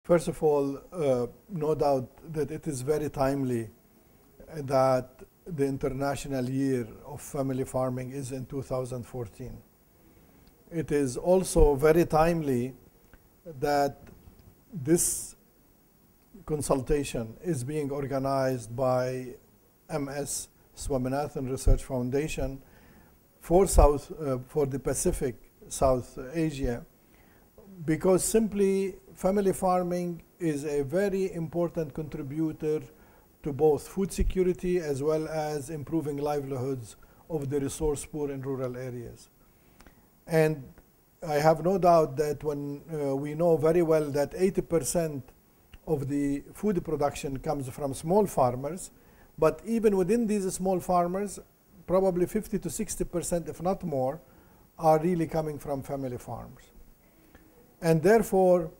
First of all, no doubt that it is very timely that the International Year of Family Farming is in 2014. It is also very timely that this consultation is being organized by MS, Swaminathan Research Foundation, for the Pacific South Asia, because simply family farming is a very important contributor to both food security as well as improving livelihoods of the resource poor in rural areas. And I have no doubt that when we know very well that 80% of the food production comes from small farmers, but even within these small farmers, probably 50 to 60%, if not more, are really coming from family farms. And therefore,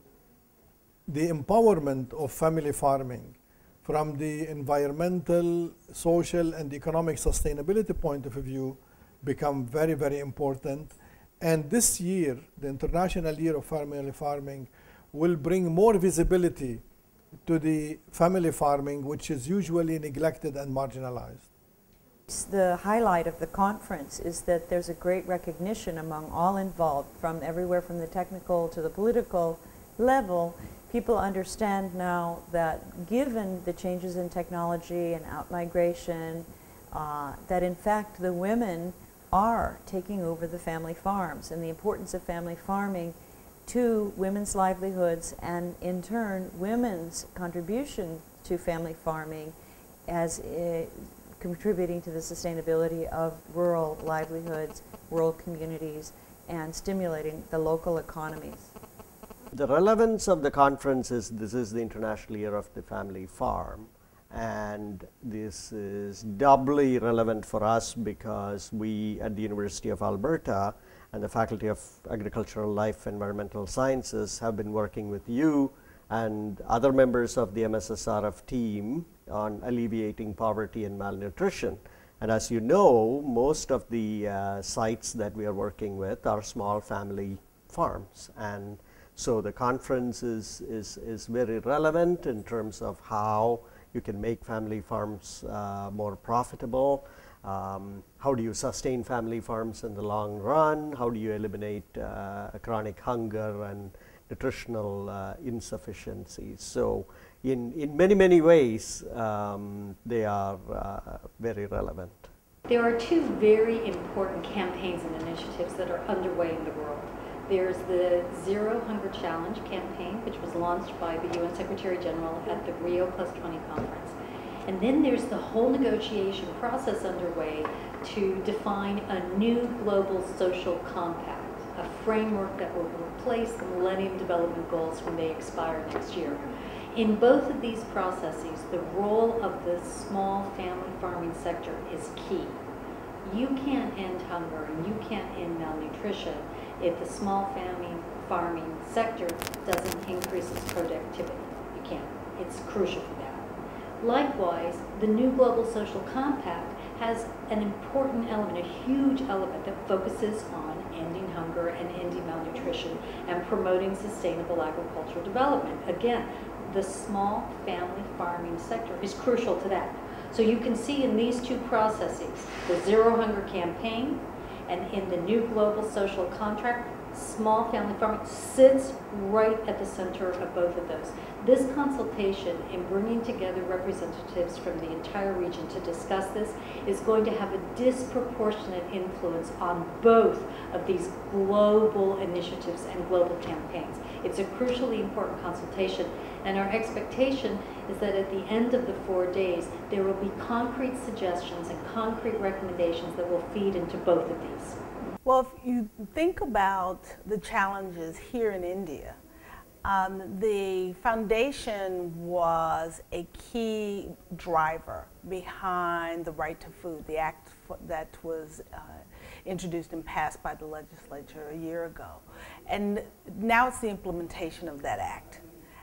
the empowerment of family farming from the environmental, social, and economic sustainability point of view become very, very important. And this year, the International Year of Family Farming, will bring more visibility to the family farming, which is usually neglected and marginalized. The highlight of the conference is that there's a great recognition among all involved, from everywhere from the technical to the political level. People understand now that given the changes in technology and outmigration, that in fact the women are taking over the family farms, and the importance of family farming to women's livelihoods, and in turn women's contribution to family farming as contributing to the sustainability of rural livelihoods, rural communities, and stimulating the local economies. The relevance of the conference is this is the International Year of the Family Farm, and this is doubly relevant for us because we at the University of Alberta and the Faculty of Agricultural Life Environmental Sciences have been working with you and other members of the MSSRF team on alleviating poverty and malnutrition. And as you know, most of the sites that we are working with are small family farms, and so the conference is very relevant in terms of how you can make family farms more profitable. How do you sustain family farms in the long run? How do you eliminate chronic hunger and nutritional insufficiencies? So in many, many ways, they are very relevant. There are two very important campaigns and initiatives that are underway in the world. There's the Zero Hunger Challenge campaign, which was launched by the UN Secretary General at the Rio +20 conference. And then there's the whole negotiation process underway to define a new global social compact, a framework that will replace the Millennium Development Goals when they expire next year. In both of these processes, the role of the small family farming sector is key. You can't end hunger and you can't end malnutrition if the small family farming sector doesn't increase its productivity. You can't. It's crucial for that. Likewise, the new Global Social Compact has an important element, a huge element that focuses on ending hunger and ending malnutrition and promoting sustainable agricultural development. Again, the small family farming sector is crucial to that. So you can see in these two processes, the Zero Hunger campaign and in the new Global Social Contract, small family farming sits right at the center of both of those. This consultation in bringing together representatives from the entire region to discuss this is going to have a disproportionate influence on both of these global initiatives and global campaigns. It's a crucially important consultation, and our expectation is that at the end of the 4 days, there will be concrete suggestions and concrete recommendations that will feed into both of these. Well, if you think about the challenges here in India, the foundation was a key driver behind the Right to Food, the act that was introduced and passed by the legislature a year ago. And now it's the implementation of that act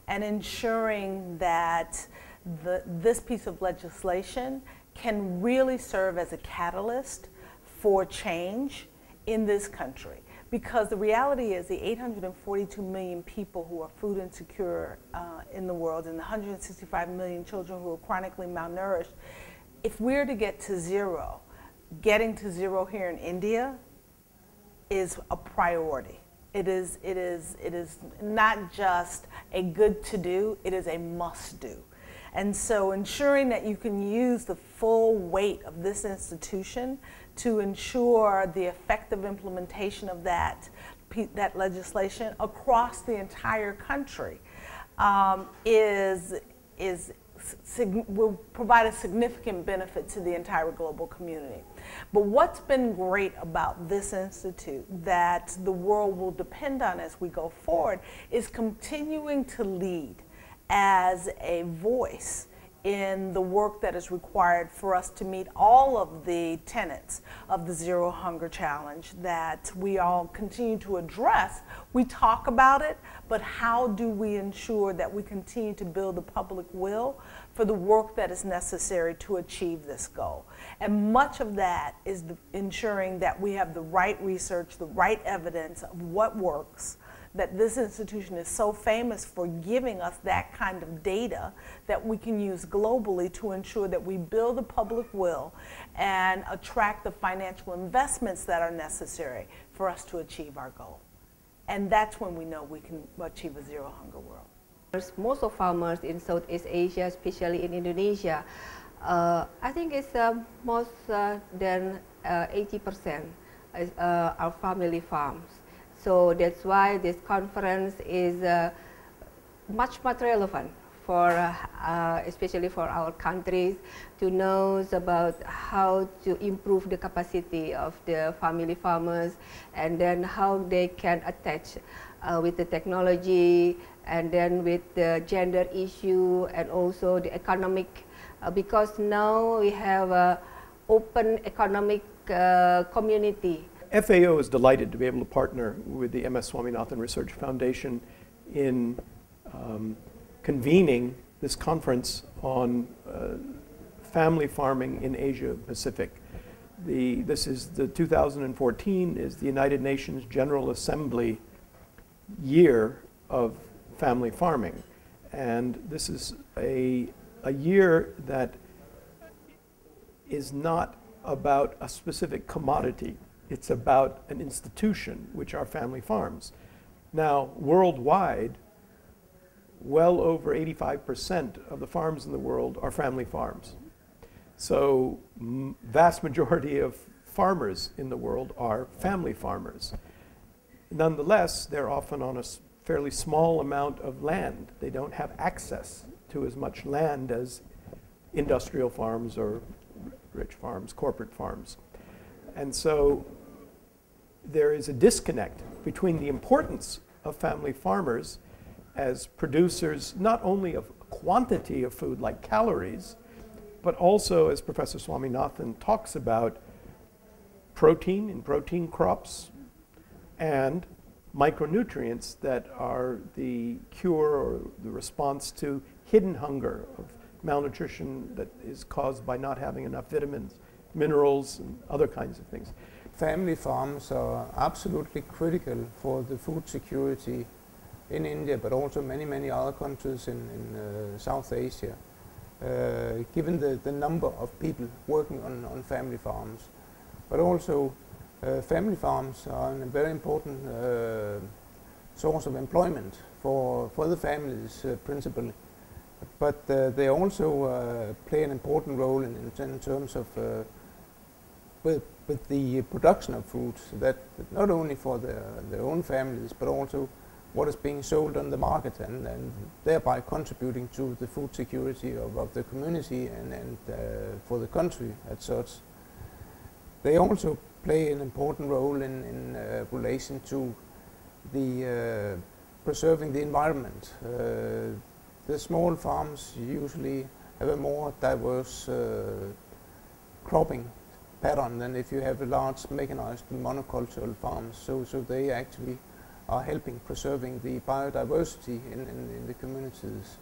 and ensuring that this piece of legislation can really serve as a catalyst for change in this country, Because the reality is the 842 million people who are food insecure in the world and the 165 million children who are chronically malnourished, if we're to get to zero, getting to zero here in India is a priority. It is not just a good to do, it is a must do. And so ensuring that you can use the full weight of this institution to ensure the effective implementation of that legislation across the entire country will provide a significant benefit to the entire global community. But what's been great about this institute that the world will depend on as we go forward is continuing to lead as a voice in the work that is required for us to meet all of the tenets of the Zero Hunger Challenge that we all continue to address. We talk about it, but how do we ensure that we continue to build the public will for the work that is necessary to achieve this goal? And much of that is ensuring that we have the right research, the right evidence of what works, that this institution is so famous for giving us that kind of data that we can use globally to ensure that we build the public will and attract the financial investments that are necessary for us to achieve our goal. And that's when we know we can achieve a zero hunger world. Most of farmers in Southeast Asia, especially in Indonesia, I think it's most than 80% are family farms. So that's why this conference is much relevant for, especially for our countries, to know about how to improve the capacity of the family farmers, and then how they can attach with the technology, and then with the gender issue, and also the economic, because now we have an open economic community. FAO is delighted to be able to partner with the MS Swaminathan Research Foundation in convening this conference on family farming in Asia Pacific. This is the 2014 is the United Nations General Assembly year of family farming, and this is a year that is not about a specific commodity. It's about an institution, which are family farms. Now, worldwide, well over 85% of the farms in the world are family farms. So, vast majority of farmers in the world are family farmers. Nonetheless, they're often on a fairly small amount of land. They don't have access to as much land as industrial farms or rich farms, corporate farms. And so, there is a disconnect between the importance of family farmers as producers not only of quantity of food like calories, but also, as Professor Swaminathan talks about, protein in protein crops and micronutrients that are the cure or the response to hidden hunger of malnutrition that is caused by not having enough vitamins, minerals, and other kinds of things. Family farms are absolutely critical for the food security in India, but also many other countries in South Asia, given the number of people working on family farms. But also, family farms are a very important source of employment for the families principally. But they also play an important role in terms of with the production of food, that not only for their own families, but also what is being sold on the market, and thereby contributing to the food security of the community and for the country as such. They also play an important role in relation to the preserving the environment. The small farms usually have a more diverse cropping pattern than if you have a large mechanized monocultural farms. So they actually are helping preserving the biodiversity in the communities.